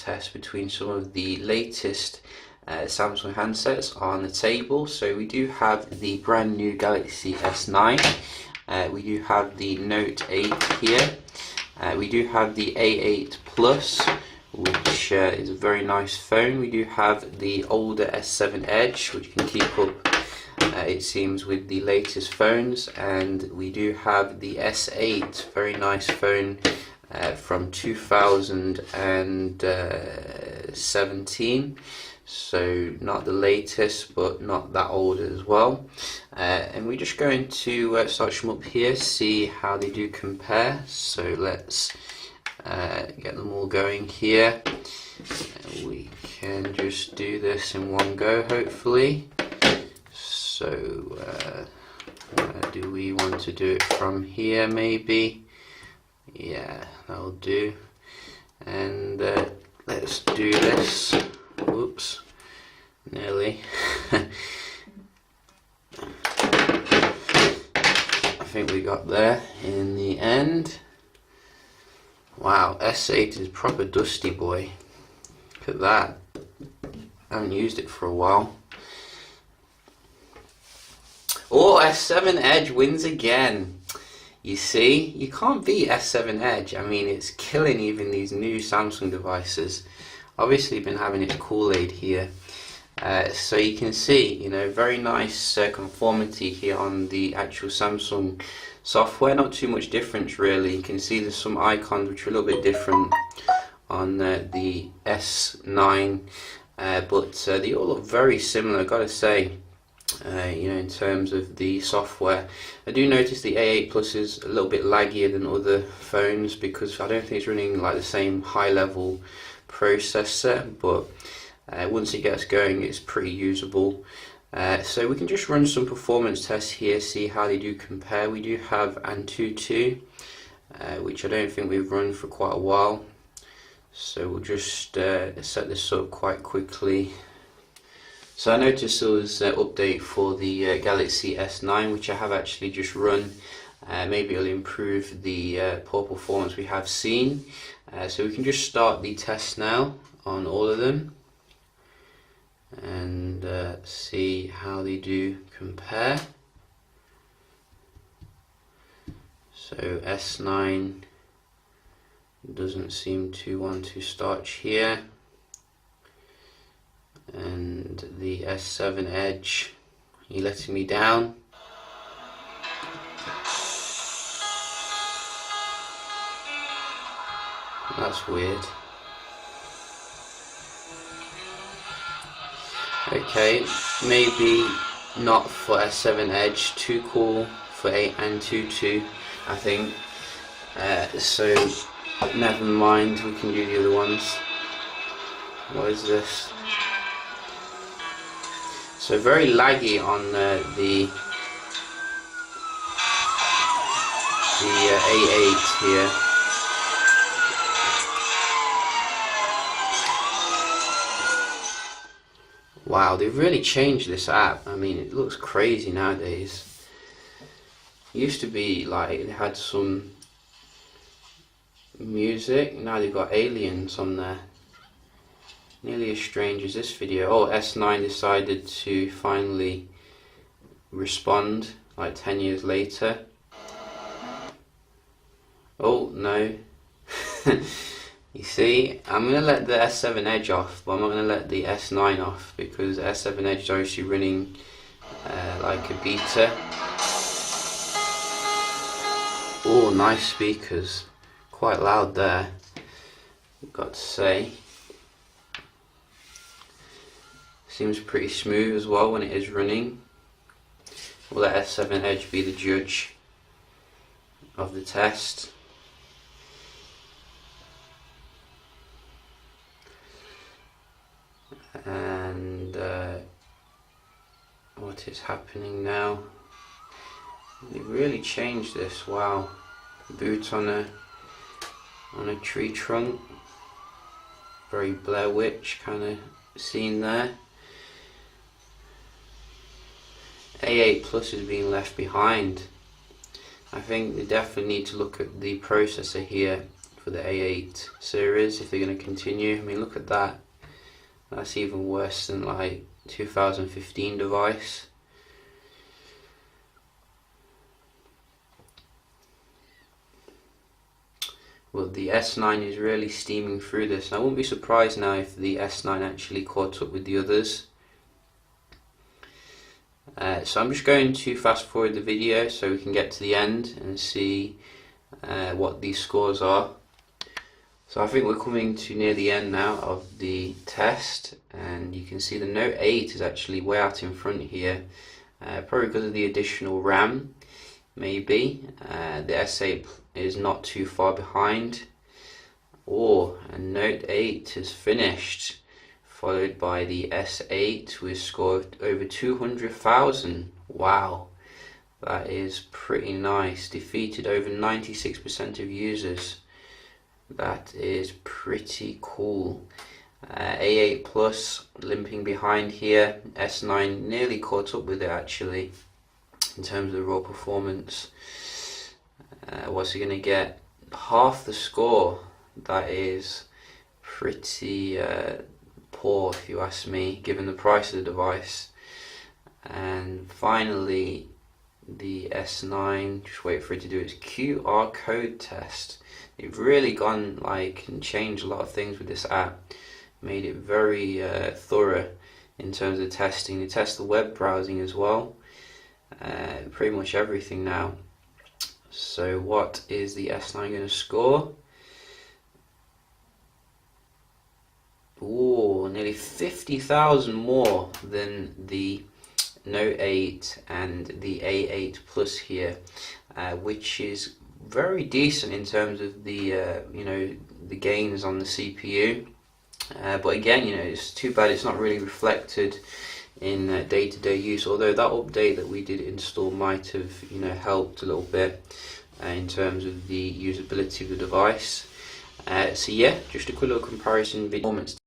test between some of the latest Samsung handsets on the table. So we do have the brand new Galaxy S9, we do have the Note 8 here, we do have the A8 Plus, which is a very nice phone. We do have the older S7 Edge, which can keep up, it seems, with the latest phones, and we do have the S8, very nice phone from 2017, so not the latest but not that old as well. And we're just going to start them up here, see how they do compare. So let's get them all going here. We can just do this in one go, hopefully. So where do we want to do it from here? Maybe, yeah, that'll do. And let's do this. Whoops, nearly. I think we got there in the end. Wow, S8 is proper dusty, boy. Look at that. I haven't used it for a while. Oh, S7 Edge wins again. You see, you can't beat S7 Edge. I mean, it's killing even these new Samsung devices. Obviously been having its Kool-Aid here. So you can see, you know, very nice conformity here on the actual Samsung software. Not too much difference really. You can see there's some icons which are a little bit different on the S9, but they all look very similar, I've got to say. You know, in terms of the software, I do notice the A8 Plus is a little bit laggier than other phones because I don't think it's running like the same high level processor, but once it gets going it's pretty usable. So we can just run some performance tests here, see how they do compare. We do have Antutu, which I don't think we've run for quite a while, so we'll just set this up quite quickly. So I noticed there was an update for the Galaxy S9, which I have actually just run. Maybe it'll improve the poor performance we have seen. So we can just start the test now on all of them and see how they do compare. So S9 doesn't seem to want to start here, and the S7 Edge, are you letting me down? That's weird. Okay, maybe not for S7 Edge, too cool for Antutu, I think. So never mind, we can do the other ones. What is this? So very laggy on the A8 here. Wow, they've really changed this app. I mean, it looks crazy nowadays. It used to be like it had some music, now they've got aliens on there. Nearly as strange as this video. Oh, S9 decided to finally respond like 10 years later. Oh no. You see, I'm going to let the S7 Edge off, but I'm not going to let the S9 off because S7 Edge is obviously running like a beta. Oh, nice speakers. Quite loud there, I've got to say. Seems pretty smooth as well when it is running. We'll let S7 Edge be the judge of the test. And what is happening now? They really changed this. Wow, boot on a tree trunk. Very Blair Witch kind of scene there. A8 Plus is being left behind. I think they definitely need to look at the processor here for the A8 series if they're going to continue. I mean, look at that. That's even worse than like 2015 device. Well, the S9 is really steaming through this. And I wouldn't be surprised now if the S9 actually caught up with the others. So I'm just going to fast forward the video so we can get to the end and see what these scores are. So I think we're coming to near the end now of the test, and you can see the Note 8 is actually way out in front here, probably because of the additional RAM, maybe. The S8 is not too far behind. And Note 8 has finished, followed by the S8 with scored over 200,000. Wow, that is pretty nice. Defeated over 96% of users. That is pretty cool. A8 Plus limping behind here. S9 nearly caught up with it actually in terms of the raw performance. What's he gonna get? Half the score. That is pretty poor if you ask me, given the price of the device. And finally the S9, just wait for it to do its QR code test. They've really gone and changed a lot of things with this app, made it very thorough in terms of testing. They test the web browsing as well, pretty much everything now. So what is the S9 going to score? Nearly 50,000 more than the Note 8 and the A8 Plus here, which is very decent in terms of the the gains on the CPU. But again, it's too bad it's not really reflected in day-to-day use. Although that update that we did install might have helped a little bit in terms of the usability of the device. So yeah, just a quick little comparison video.